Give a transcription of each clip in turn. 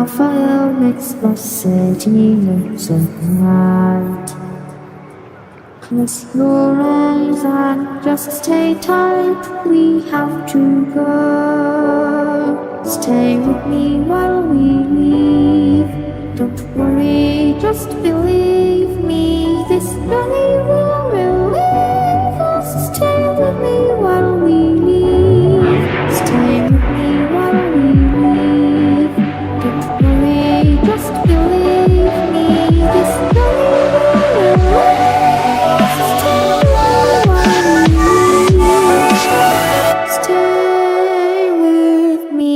Rafael makes the city look so bright. Close your eyes and just stay tight. We have to go. Stay with me while we leave. Don't worry, just believe me. This journey will relieve us. Stay with me while we leave. Stay with me while we leave. Don't worry, just believe me. This journey will relieve us. Stay with me while we leave. Stay with me.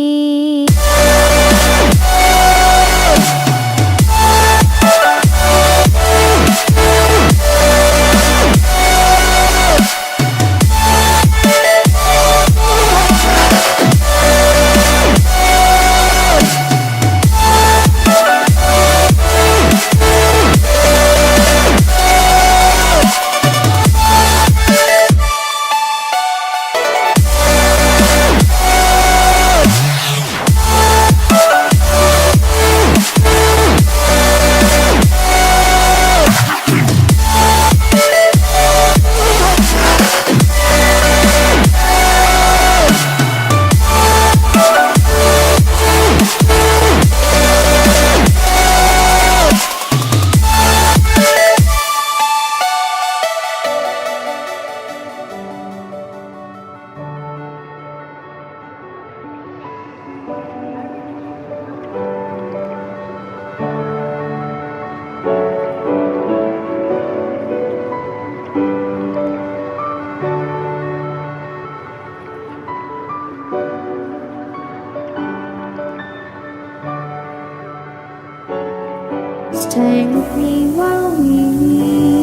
Stay with me while we leave.